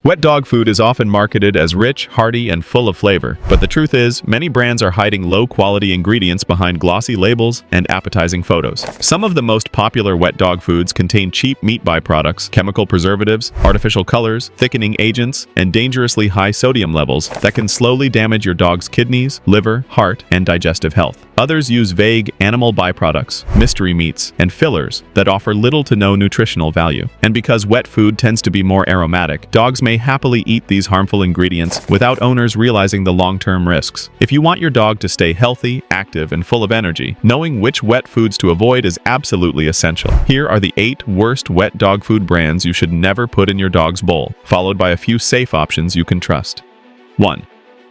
Wet dog food is often marketed as rich, hearty, and full of flavor, but the truth is, many brands are hiding low-quality ingredients behind glossy labels and appetizing photos. Some of the most popular wet dog foods contain cheap meat byproducts, chemical preservatives, artificial colors, thickening agents, and dangerously high sodium levels that can slowly damage your dog's kidneys, liver, heart, and digestive health. Others use vague animal byproducts, mystery meats, and fillers that offer little to no nutritional value. And because wet food tends to be more aromatic, dogs may happily eat these harmful ingredients without owners realizing the long-term risks. If you want your dog to stay healthy, active, and full of energy, knowing which wet foods to avoid is absolutely essential. Here are the 8 worst wet dog food brands you should never put in your dog's bowl, followed by a few safe options you can trust. 1.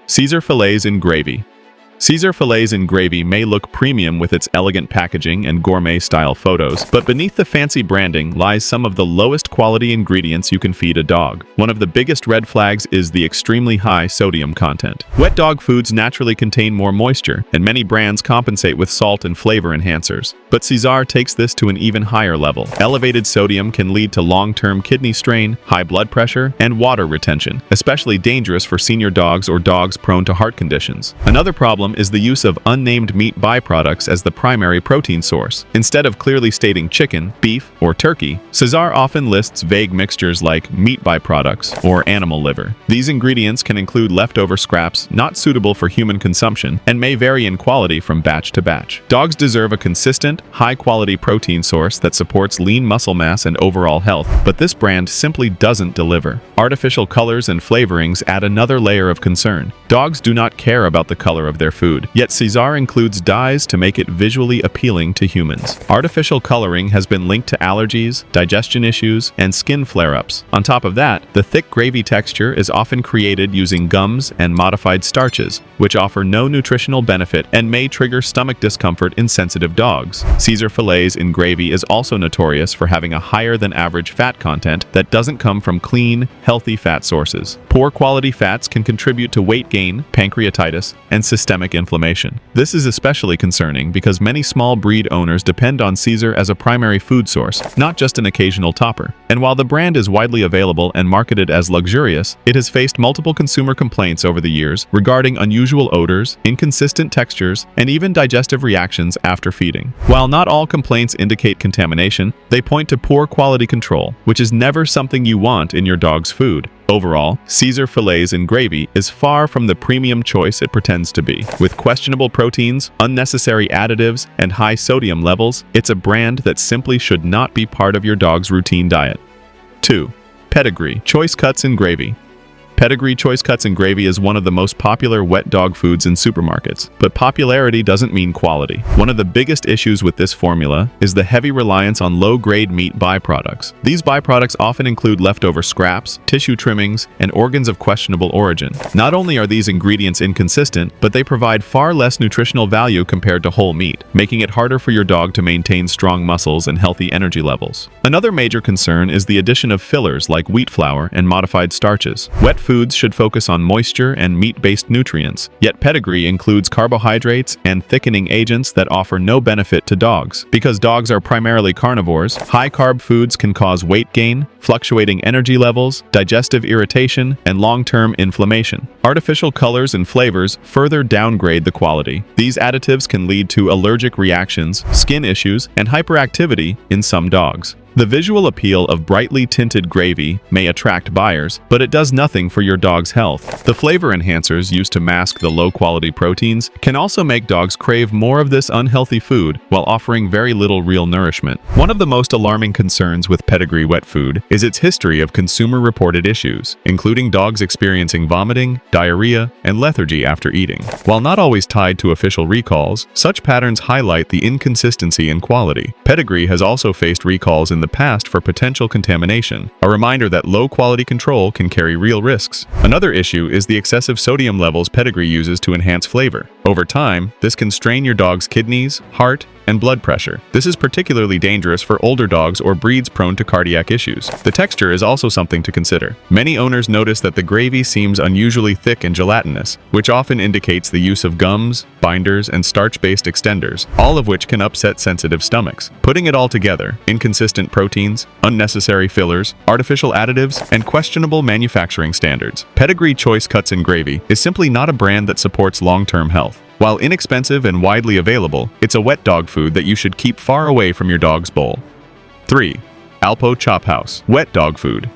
Cesar fillets in gravy. Cesar fillets in gravy may look premium with its elegant packaging and gourmet-style photos, but beneath the fancy branding lies some of the lowest quality ingredients you can feed a dog. One of the biggest red flags is the extremely high sodium content. Wet dog foods naturally contain more moisture, and many brands compensate with salt and flavor enhancers. But Cesar takes this to an even higher level. Elevated sodium can lead to long-term kidney strain, high blood pressure, and water retention, especially dangerous for senior dogs or dogs prone to heart conditions. Another problem is the use of unnamed meat byproducts as the primary protein source. Instead of clearly stating chicken, beef, or turkey, Cesar often lists vague mixtures like meat byproducts or animal liver. These ingredients can include leftover scraps not suitable for human consumption and may vary in quality from batch to batch. Dogs deserve a consistent, high-quality protein source that supports lean muscle mass and overall health, but this brand simply doesn't deliver. Artificial colors and flavorings add another layer of concern. Dogs do not care about the color of their food, yet Cesar includes dyes to make it visually appealing to humans. Artificial coloring has been linked to allergies, digestion issues, and skin flare-ups. On top of that, the thick gravy texture is often created using gums and modified starches, which offer no nutritional benefit and may trigger stomach discomfort in sensitive dogs. Cesar fillets in gravy is also notorious for having a higher than average fat content that doesn't come from clean, healthy fat sources. Poor quality fats can contribute to weight gain, pancreatitis, and systemic inflammation. This is especially concerning because many small breed owners depend on Cesar as a primary food source, not just an occasional topper. And while the brand is widely available and marketed as luxurious, it has faced multiple consumer complaints over the years regarding unusual odors, inconsistent textures, and even digestive reactions after feeding. While not all complaints indicate contamination, they point to poor quality control, which is never something you want in your dog's food. Overall, Cesar fillets in gravy is far from the premium choice it pretends to be. With questionable proteins, unnecessary additives, and high sodium levels, it's a brand that simply should not be part of your dog's routine diet. 2. Pedigree choice cuts in gravy. Pedigree choice cuts in gravy is one of the most popular wet dog foods in supermarkets, but popularity doesn't mean quality. One of the biggest issues with this formula is the heavy reliance on low-grade meat byproducts. These byproducts often include leftover scraps, tissue trimmings, and organs of questionable origin. Not only are these ingredients inconsistent, but they provide far less nutritional value compared to whole meat, making it harder for your dog to maintain strong muscles and healthy energy levels. Another major concern is the addition of fillers like wheat flour and modified starches. Wet foods should focus on moisture and meat-based nutrients, yet Pedigree includes carbohydrates and thickening agents that offer no benefit to dogs. Because dogs are primarily carnivores, high-carb foods can cause weight gain, fluctuating energy levels, digestive irritation, and long-term inflammation. Artificial colors and flavors further downgrade the quality. These additives can lead to allergic reactions, skin issues, and hyperactivity in some dogs. The visual appeal of brightly tinted gravy may attract buyers, but it does nothing for your dog's health. The flavor enhancers used to mask the low-quality proteins can also make dogs crave more of this unhealthy food while offering very little real nourishment. One of the most alarming concerns with Pedigree wet food is its history of consumer-reported issues, including dogs experiencing vomiting, diarrhea, and lethargy after eating. While not always tied to official recalls, such patterns highlight the inconsistency in quality. Pedigree has also faced recalls in the past for potential contamination, a reminder that low-quality control can carry real risks. Another issue is the excessive sodium levels Pedigree uses to enhance flavor. Over time, this can strain your dog's kidneys, heart, and blood pressure. This is particularly dangerous for older dogs or breeds prone to cardiac issues. The texture is also something to consider. Many owners notice that the gravy seems unusually thick and gelatinous, which often indicates the use of gums, binders, and starch-based extenders, all of which can upset sensitive stomachs. Putting it all together, inconsistent proteins, unnecessary fillers, artificial additives, and questionable manufacturing standards. Pedigree Choice Cuts in Gravy is simply not a brand that supports long-term health. While inexpensive and widely available, it's a wet dog food that you should keep far away from your dog's bowl. 3. Alpo Chop House Wet Dog Food.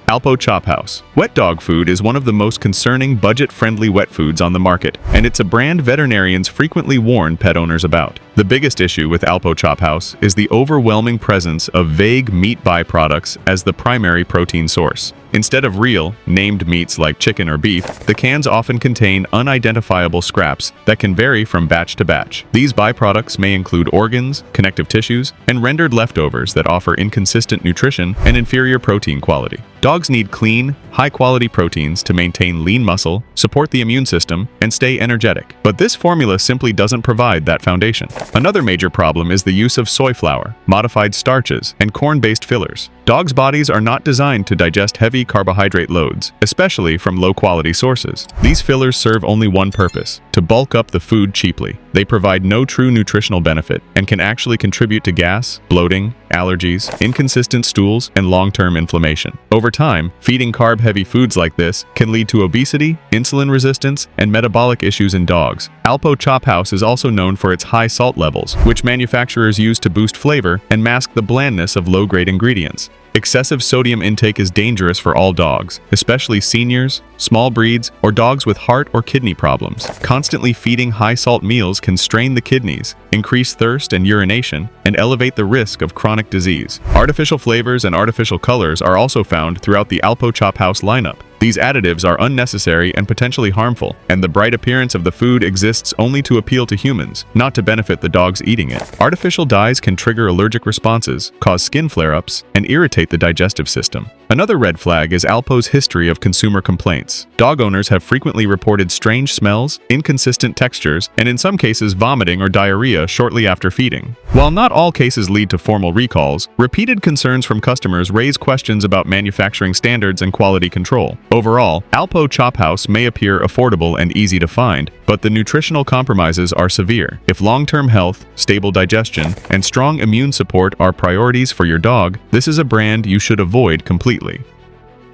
Alpo Chop House. Wet dog food is one of the most concerning budget-friendly wet foods on the market, and it's a brand veterinarians frequently warn pet owners about. The biggest issue with Alpo Chop House is the overwhelming presence of vague meat byproducts as the primary protein source. Instead of real, named meats like chicken or beef, the cans often contain unidentifiable scraps that can vary from batch to batch. These byproducts may include organs, connective tissues, and rendered leftovers that offer inconsistent nutrition and inferior protein quality. Dogs need clean, high-quality proteins to maintain lean muscle, support the immune system, and stay energetic. But this formula simply doesn't provide that foundation. Another major problem is the use of soy flour, modified starches, and corn-based fillers. Dogs' bodies are not designed to digest heavy carbohydrate loads, especially from low-quality sources. These fillers serve only one purpose: to bulk up the food cheaply. They provide no true nutritional benefit and can actually contribute to gas, bloating, allergies, inconsistent stools, and long-term inflammation. Over time, feeding carb-heavy foods like this can lead to obesity, insulin resistance, and metabolic issues in dogs. Alpo Chop House is also known for its high salt levels, which manufacturers use to boost flavor and mask the blandness of low-grade ingredients. Excessive sodium intake is dangerous for all dogs, especially seniors, small breeds, or dogs with heart or kidney problems. Constantly feeding high-salt meals can strain the kidneys, increase thirst and urination, and elevate the risk of chronic disease. Artificial flavors and artificial colors are also found throughout the Alpo Chop House lineup. These additives are unnecessary and potentially harmful, and the bright appearance of the food exists only to appeal to humans, not to benefit the dogs eating it. Artificial dyes can trigger allergic responses, cause skin flare-ups, and irritate the digestive system. Another red flag is Alpo's history of consumer complaints. Dog owners have frequently reported strange smells, inconsistent textures, and in some cases vomiting or diarrhea shortly after feeding. While not all cases lead to formal recalls, repeated concerns from customers raise questions about manufacturing standards and quality control. Overall, Alpo Chop House may appear affordable and easy to find, but the nutritional compromises are severe. If long-term health, stable digestion, and strong immune support are priorities for your dog, this is a brand you should avoid completely.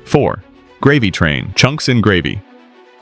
4. Gravy Train Chunks in Gravy.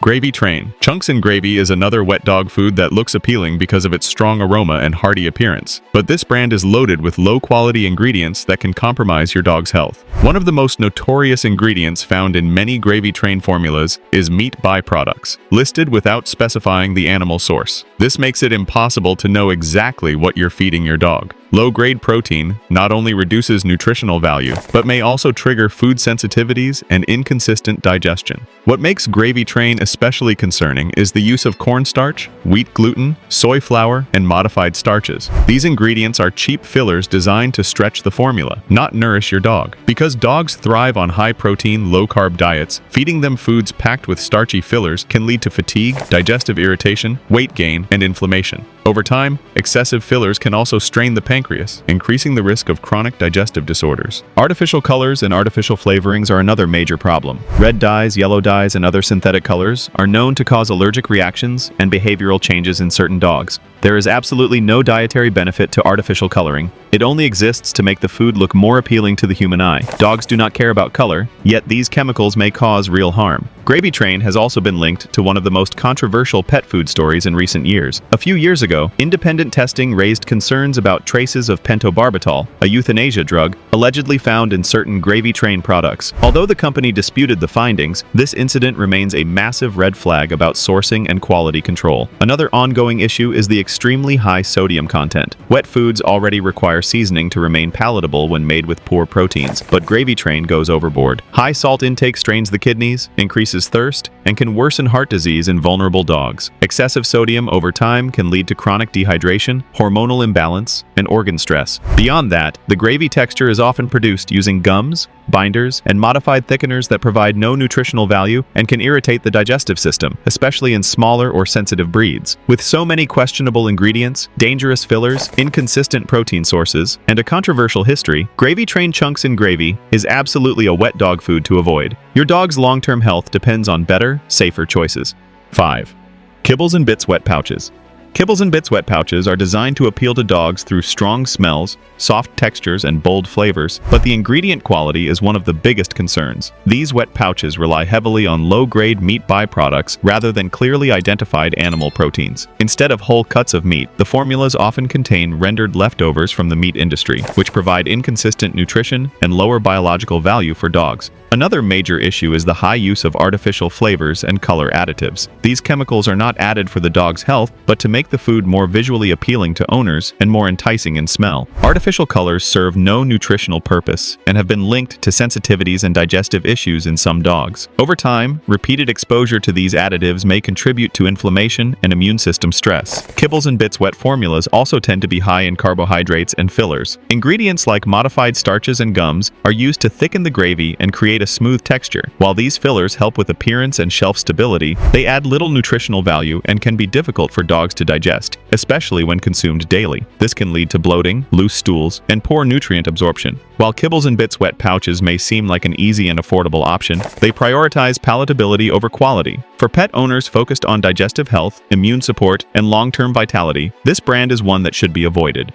Gravy Train. Chunks in Gravy is another wet dog food that looks appealing because of its strong aroma and hearty appearance. But this brand is loaded with low-quality ingredients that can compromise your dog's health. One of the most notorious ingredients found in many Gravy Train formulas is meat byproducts, listed without specifying the animal source. This makes it impossible to know exactly what you're feeding your dog. Low-grade protein not only reduces nutritional value, but may also trigger food sensitivities and inconsistent digestion. What makes Gravy Train especially concerning is the use of cornstarch, wheat gluten, soy flour, and modified starches. These ingredients are cheap fillers designed to stretch the formula, not nourish your dog. Because dogs thrive on high-protein, low-carb diets, feeding them foods packed with starchy fillers can lead to fatigue, digestive irritation, weight gain, and inflammation. Over time, excessive fillers can also strain the pancreas, increasing the risk of chronic digestive disorders. Artificial colors and artificial flavorings are another major problem. Red dyes, yellow dyes, and other synthetic colors are known to cause allergic reactions and behavioral changes in certain dogs. There is absolutely no dietary benefit to artificial coloring. It only exists to make the food look more appealing to the human eye. Dogs do not care about color, yet these chemicals may cause real harm. Gravy Train has also been linked to one of the most controversial pet food stories in recent years. A few years ago, independent testing raised concerns about traces of pentobarbital, a euthanasia drug, allegedly found in certain Gravy Train products. Although the company disputed the findings, this incident remains a massive red flag about sourcing and quality control. Another ongoing issue is the extremely high sodium content. Wet foods already require seasoning to remain palatable when made with poor proteins, but Gravy Train goes overboard. High salt intake strains the kidneys, increases thirst, and can worsen heart disease in vulnerable dogs. Excessive sodium over time can lead to chronic dehydration, hormonal imbalance, and organ organ stress. Beyond that, the gravy texture is often produced using gums, binders, and modified thickeners that provide no nutritional value and can irritate the digestive system, especially in smaller or sensitive breeds. With so many questionable ingredients, dangerous fillers, inconsistent protein sources, and a controversial history, gravy-trained chunks in gravy is absolutely a wet dog food to avoid. Your dog's long-term health depends on better, safer choices. 5. Kibbles and Bits wet pouches. Kibbles and Bits wet pouches are designed to appeal to dogs through strong smells, soft textures, and bold flavors, but the ingredient quality is one of the biggest concerns. These wet pouches rely heavily on low-grade meat byproducts rather than clearly identified animal proteins. Instead of whole cuts of meat, the formulas often contain rendered leftovers from the meat industry, which provide inconsistent nutrition and lower biological value for dogs. Another major issue is the high use of artificial flavors and color additives. These chemicals are not added for the dog's health, but to make the food more visually appealing to owners and more enticing in smell. Artificial colors serve no nutritional purpose and have been linked to sensitivities and digestive issues in some dogs. Over time, repeated exposure to these additives may contribute to inflammation and immune system stress. Kibbles and Bits wet formulas also tend to be high in carbohydrates and fillers. Ingredients like modified starches and gums are used to thicken the gravy and create a smooth texture. While these fillers help with appearance and shelf stability, they add little nutritional value and can be difficult for dogs to digest, especially when consumed daily. This can lead to bloating, loose stools, and poor nutrient absorption. While Kibbles and Bits wet pouches may seem like an easy and affordable option, they prioritize palatability over quality. For pet owners focused on digestive health, immune support, and long-term vitality, this brand is one that should be avoided.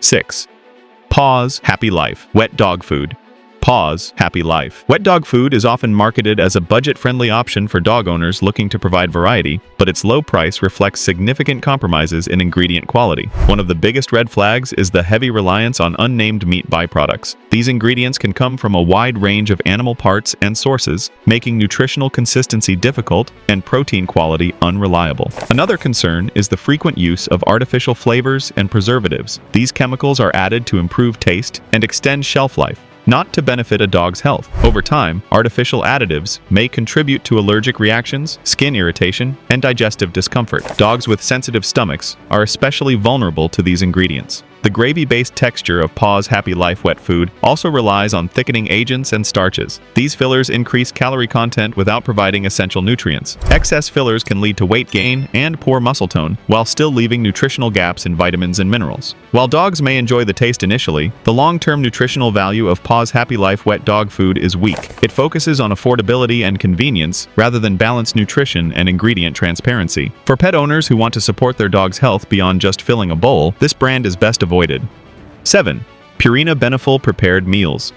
6. Paws Happy Life wet dog food. Paws Happy Life. Wet dog food is often marketed as a budget-friendly option for dog owners looking to provide variety, but its low price reflects significant compromises in ingredient quality. One of the biggest red flags is the heavy reliance on unnamed meat byproducts. These ingredients can come from a wide range of animal parts and sources, making nutritional consistency difficult and protein quality unreliable. Another concern is the frequent use of artificial flavors and preservatives. These chemicals are added to improve taste and extend shelf life, not to benefit a dog's health. Over time, artificial additives may contribute to allergic reactions, skin irritation, and digestive discomfort. Dogs with sensitive stomachs are especially vulnerable to these ingredients. The gravy-based texture of Paws Happy Life wet food also relies on thickening agents and starches. These fillers increase calorie content without providing essential nutrients. Excess fillers can lead to weight gain and poor muscle tone, while still leaving nutritional gaps in vitamins and minerals. While dogs may enjoy the taste initially, the long-term nutritional value of Paws Happy Life wet dog food is weak. It focuses on affordability and convenience rather than balanced nutrition and ingredient transparency. For pet owners who want to support their dog's health beyond just filling a bowl, this brand is best avoided. 7. Purina beneful prepared meals.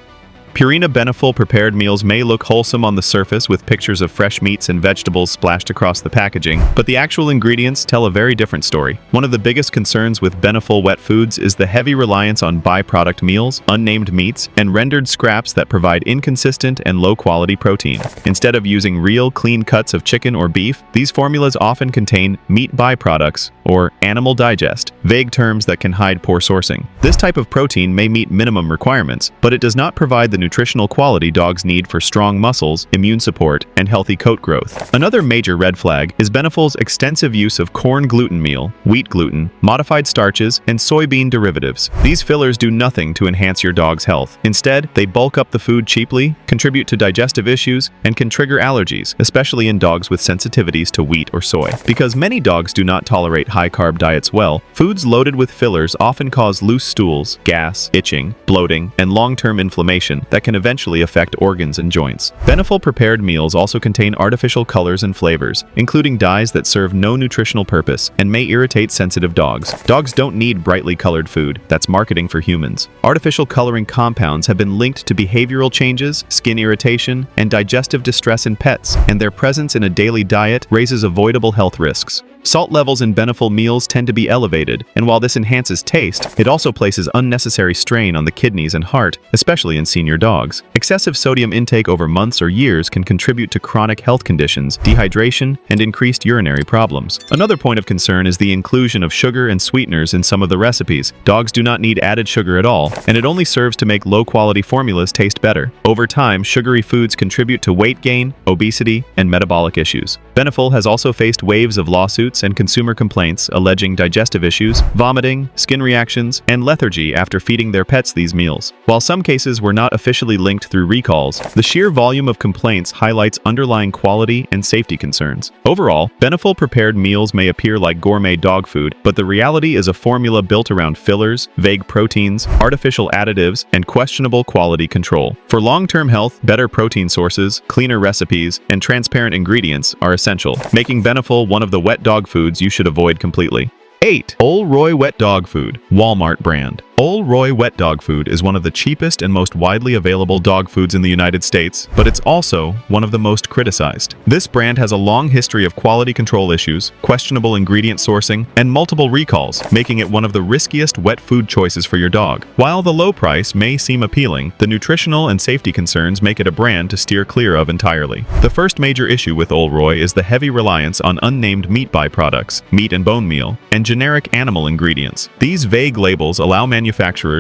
Purina beneful prepared meals may look wholesome on the surface with pictures of fresh meats and vegetables splashed across the packaging, but the actual ingredients tell a very different story. One of the biggest concerns with beneful wet foods is the heavy reliance on byproduct meals, unnamed meats, and rendered scraps that provide inconsistent and low-quality protein. Instead of using real, clean cuts of chicken or beef, these formulas often contain meat byproducts or animal digest, vague terms that can hide poor sourcing. This type of protein may meet minimum requirements, but it does not provide the nutritional quality dogs need for strong muscles, immune support, and healthy coat growth. Another major red flag is Beneful's extensive use of corn gluten meal, wheat gluten, modified starches, and soybean derivatives. These fillers do nothing to enhance your dog's health. Instead, they bulk up the food cheaply, contribute to digestive issues, and can trigger allergies, especially in dogs with sensitivities to wheat or soy. Because many dogs do not tolerate high-carb diets well, foods loaded with fillers often cause loose stools, gas, itching, bloating, and long-term inflammation that can eventually affect organs and joints. Beneful prepared meals also contain artificial colors and flavors, including dyes that serve no nutritional purpose and may irritate sensitive dogs. Dogs don't need brightly colored food. That's marketing for humans. Artificial coloring compounds have been linked to behavioral changes, skin irritation, and digestive distress in pets, and their presence in a daily diet raises avoidable health risks. Salt levels in Beneful meals tend to be elevated, and while this enhances taste, it also places unnecessary strain on the kidneys and heart, especially in senior dogs. Excessive sodium intake over months or years can contribute to chronic health conditions, dehydration, and increased urinary problems. Another point of concern is the inclusion of sugar and sweeteners in some of the recipes. Dogs do not need added sugar at all, and it only serves to make low-quality formulas taste better. Over time, sugary foods contribute to weight gain, obesity, and metabolic issues. Beneful has also faced waves of lawsuits reports and consumer complaints alleging digestive issues, vomiting, skin reactions, and lethargy after feeding their pets these meals. While some cases were not officially linked through recalls, the sheer volume of complaints highlights underlying quality and safety concerns. Overall, beneful prepared meals may appear like gourmet dog food, but the reality is a formula built around fillers, vague proteins, artificial additives, and questionable quality control. For long-term health, better protein sources, cleaner recipes, and transparent ingredients are essential, making beneful one of the wet dog foods you should avoid completely. 8. Olroy Wet Dog Food, Walmart brand. Olroy wet dog food is one of the cheapest and most widely available dog foods in the United States, but it's also one of the most criticized. This brand has a long history of quality control issues, questionable ingredient sourcing, and multiple recalls, making it one of the riskiest wet food choices for your dog. While the low price may seem appealing, the nutritional and safety concerns make it a brand to steer clear of entirely. The first major issue with Olroy is the heavy reliance on unnamed meat byproducts, meat and bone meal, and generic animal ingredients. These vague labels allow manufacturers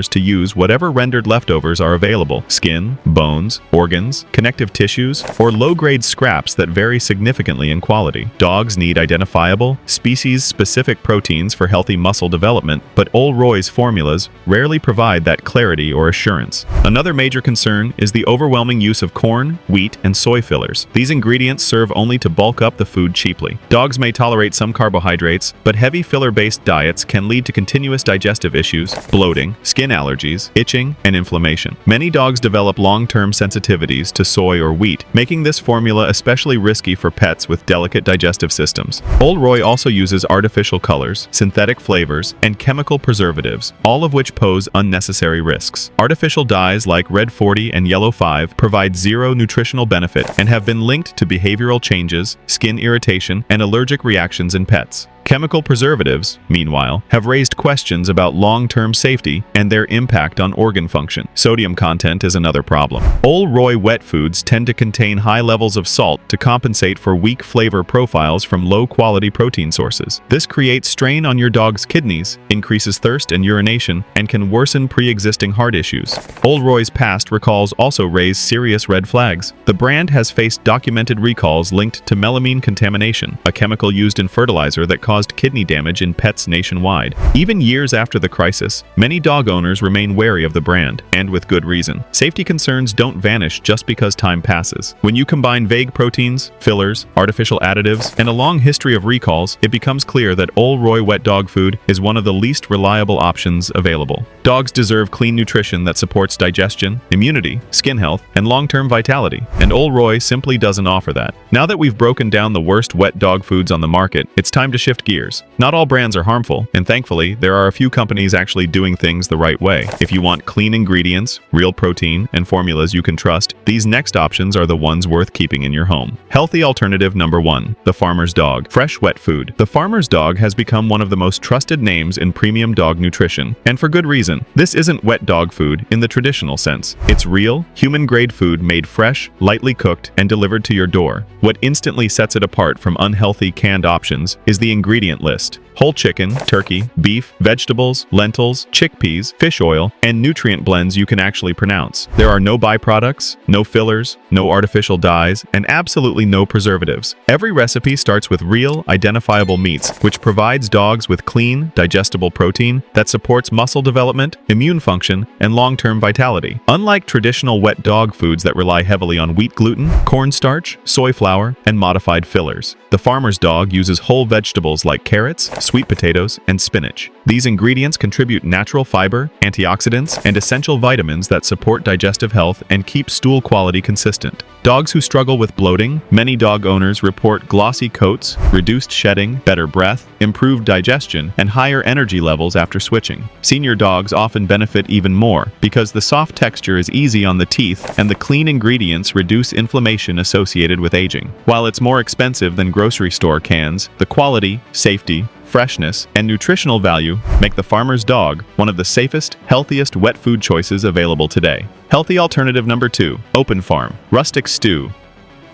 to use whatever rendered leftovers are available: skin, bones, organs, connective tissues, or low-grade scraps that vary significantly in quality. Dogs need identifiable, species-specific proteins for healthy muscle development, but Olroy's formulas rarely provide that clarity or assurance. Another major concern is the overwhelming use of corn, wheat, and soy fillers. These ingredients serve only to bulk up the food cheaply. Dogs may tolerate some carbohydrates, but heavy filler-based diets can lead to continuous digestive issues, bloating, skin allergies, itching, and inflammation. Many dogs develop long-term sensitivities to soy or wheat, making this formula especially risky for pets with delicate digestive systems. Olroy also uses artificial colors, synthetic flavors, and chemical preservatives, all of which pose unnecessary risks. Artificial dyes like Red 40 and Yellow 5 provide zero nutritional benefit and have been linked to behavioral changes, skin irritation, and allergic reactions in pets. Chemical preservatives, meanwhile, have raised questions about long-term safety and their impact on organ function. Sodium content is another problem. Olroy wet foods tend to contain high levels of salt to compensate for weak flavor profiles from low-quality protein sources. This creates strain on your dog's kidneys, increases thirst and urination, and can worsen pre-existing heart issues. Olroy's past recalls also raise serious red flags. The brand has faced documented recalls linked to melamine contamination, a chemical used in fertilizer that caused kidney damage in pets nationwide. Even years after the crisis, many dog owners remain wary of the brand, and with good reason. Safety concerns don't vanish just because time passes. When you combine vague proteins, fillers, artificial additives, and a long history of recalls, it becomes clear that Olroy wet dog food is one of the least reliable options available. Dogs deserve clean nutrition that supports digestion, immunity, skin health, and long-term vitality, and Olroy simply doesn't offer that. Now that we've broken down the worst wet dog foods on the market, it's time to shift gears. Not all brands are harmful, and thankfully, there are a few companies actually doing things the right way. If you want clean ingredients, real protein, and formulas you can trust, these next options are the ones worth keeping in your home. Healthy alternative number 1. The Farmer's Dog. Fresh wet food. The Farmer's Dog has become one of the most trusted names in premium dog nutrition, and for good reason. This isn't wet dog food in the traditional sense. It's real, human-grade food made fresh, lightly cooked, and delivered to your door. What instantly sets it apart from unhealthy canned options is the ingredient list. Whole chicken, turkey, beef, vegetables, lentils, chickpeas, fish oil, and nutrient blends you can actually pronounce. There are no byproducts, no fillers, no artificial dyes, and absolutely no preservatives. Every recipe starts with real, identifiable meats, which provides dogs with clean, digestible protein that supports muscle development, immune function, and long-term vitality. Unlike traditional wet dog foods that rely heavily on wheat gluten, cornstarch, soy flour, and modified fillers, the Farmer's Dog uses whole vegetables like carrots, sweet potatoes, and spinach. These ingredients contribute natural fiber, antioxidants, and essential vitamins that support digestive health and keep stool quality consistent. Dogs who struggle with bloating, many dog owners report glossy coats, reduced shedding, better breath, improved digestion, and higher energy levels after switching. Senior dogs often benefit even more because the soft texture is easy on the teeth and the clean ingredients reduce inflammation associated with aging. While it's more expensive than grocery store cans, the quality, safety, freshness, and nutritional value make the Farmer's Dog one of the safest, healthiest wet food choices available today. Healthy alternative number 2. Open Farm. Rustic Stew.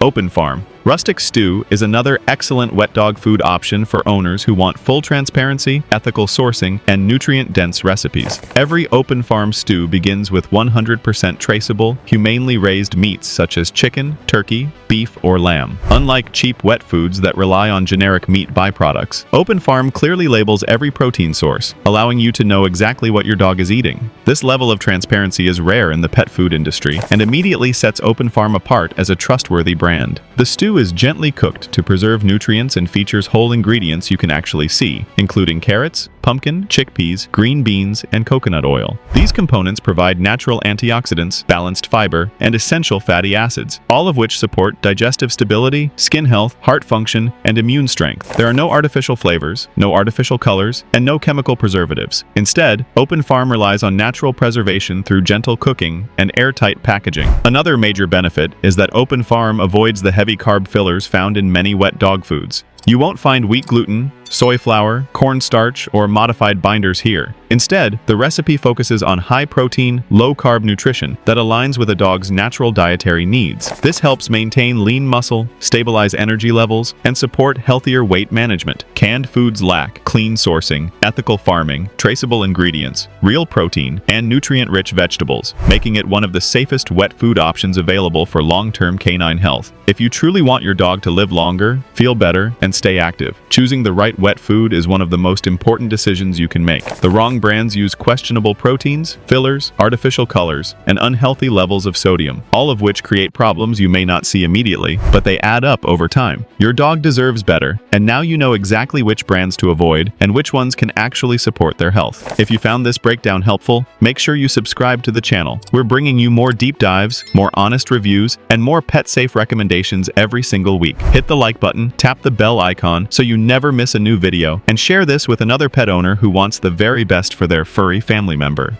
Open Farm Rustic stew is another excellent wet dog food option for owners who want full transparency, ethical sourcing, and nutrient-dense recipes. Every open farm stew begins with 100% traceable, humanely raised meats such as chicken, turkey, beef, or lamb. Unlike cheap wet foods that rely on generic meat byproducts, Open Farm clearly labels every protein source, allowing you to know exactly what your dog is eating. This level of transparency is rare in the pet food industry and immediately sets Open Farm apart as a trustworthy brand. The stew is gently cooked to preserve nutrients and features whole ingredients you can actually see, including carrots, pumpkin, chickpeas, green beans, and coconut oil. These components provide natural antioxidants, balanced fiber, and essential fatty acids, all of which support digestive stability, skin health, heart function, and immune strength. There are no artificial flavors, no artificial colors, and no chemical preservatives. Instead, Open Farm relies on natural preservation through gentle cooking and airtight packaging. Another major benefit is that Open Farm avoids the heavy carb fillers found in many wet dog foods. You won't find wheat gluten, soy flour, cornstarch, or modified binders here. Instead, the recipe focuses on high-protein, low-carb nutrition that aligns with a dog's natural dietary needs. This helps maintain lean muscle, stabilize energy levels, and support healthier weight management. Canned foods lack clean sourcing, ethical farming, traceable ingredients, real protein, and nutrient-rich vegetables, making it one of the safest wet food options available for long-term canine health. If you truly want your dog to live longer, feel better, and stay active, choosing the right wet food is one of the most important decisions you can make. The wrong brands use questionable proteins, fillers, artificial colors, and unhealthy levels of sodium, all of which create problems you may not see immediately, but they add up over time. Your dog deserves better, and now you know exactly which brands to avoid and which ones can actually support their health. If you found this breakdown helpful, make sure you subscribe to the channel. We're bringing you more deep dives, more honest reviews, and more pet-safe recommendations every single week. Hit the like button, tap the bell icon so you never miss a new video, and share this with another pet owner who wants the very best for their furry family member.